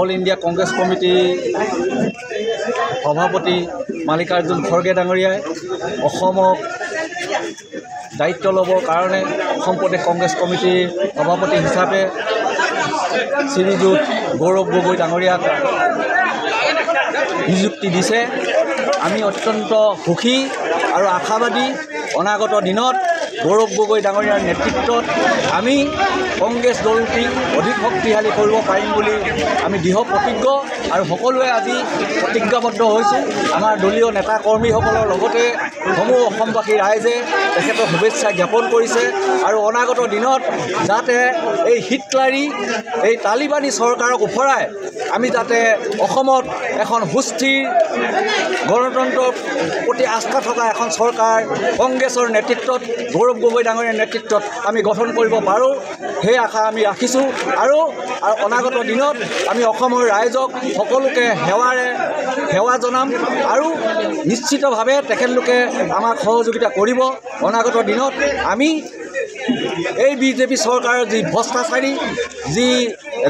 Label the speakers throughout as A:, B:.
A: All India Congress committee সভাপতি মাল্লিকাৰ্জুন খৰগে ডাঙৰীয়াই অসমক দায়িত্ব ল'বৰ কাৰণে অসম প্ৰদেশ কংগ্ৰেছ কমিটিৰ সভাপতি হিচাপে শ্ৰীযুত গৌৰৱ গগৈ ডাঙৰীয়াক নিযুক্তি দিছে। আমি অত্যন্ত সুখী আৰু আশাবাদী। অনাগত দিনত গৌৰৱ গগৈ ডাঙৰীয়াৰ নেতৃত্বত আমি কংগ্ৰেছ দলটি অধিক শক্তিশালী কৰিব পাৰিম বুলি আমি দৃঢ় প্ৰতিজ্ঞ আৰু সকলোৱে আজি প্ৰতিজ্ঞাবদ্ধ হৈছোঁ। আমাৰ দলীয় নেতা কৰ্মীসকলৰ লগতে সমূহ অসমবাসী ৰাইজে তেখেতৰ শুভেচ্ছা জ্ঞাপন কৰিছে আৰু অনাগত দিনত যাতে এই হিটলাৰী এই তালিবানী চৰকাৰক উফৰাই আমি যাতে অসমত এখন সুস্থিৰ গণতন্ত্ৰৰ প্ৰতি আস্থা থকা এখন চৰকাৰ কংগ্ৰেছৰ নেতৃত্বত গৌৰৱ গগৈ ডাঙৰীয়াৰ নেতৃত্বত আমি গঠন কৰিব পাৰোঁ, সেই আশা আমি ৰাখিছোঁ। আৰু অনাগত দিনত আমি অসমৰ ৰাইজক সকলোকে সেৱা জনাম আৰু নিশ্চিতভাৱে তেখেতলোকে আমাক সহযোগিতা কৰিব। অনাগত দিনত আমি এই বিজেপি চৰকাৰৰ যি ভ্ৰষ্টাচাৰী যি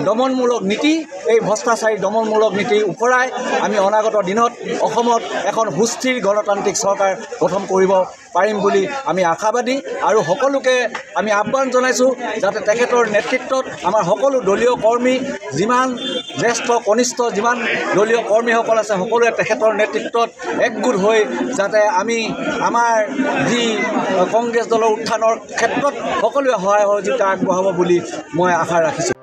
A: দমনমূলক নীতি, এই ভ্ৰষ্টাচাৰী দমনমূলক নীতিৰ ওপৰাই আমি অনাগত দিনত অসমত এখন সুস্থিৰ গণতান্ত্ৰিক চৰকাৰ গঠন কৰিব পাৰিম বুলি আমি আশাবাদী। আৰু সকলোকে আমি আহ্বান জনাইছোঁ যাতে তেখেতৰ নেতৃত্বত আমাৰ সকলো দলীয় কৰ্মী, যিমান জ্যেষ্ঠ কনিষ্ঠ যিমান দলীয় কৰ্মীসকল আছে, সকলোৱে তেখেতৰ নেতৃত্বত একগোট হৈ যাতে আমি আমাৰ যি কংগ্ৰেছ দলৰ উত্থানৰ ক্ষেত্ৰত সকলোৱে সহায় সহযোগিতা আগবঢ়াব বুলি মই আশা ৰাখিছোঁ।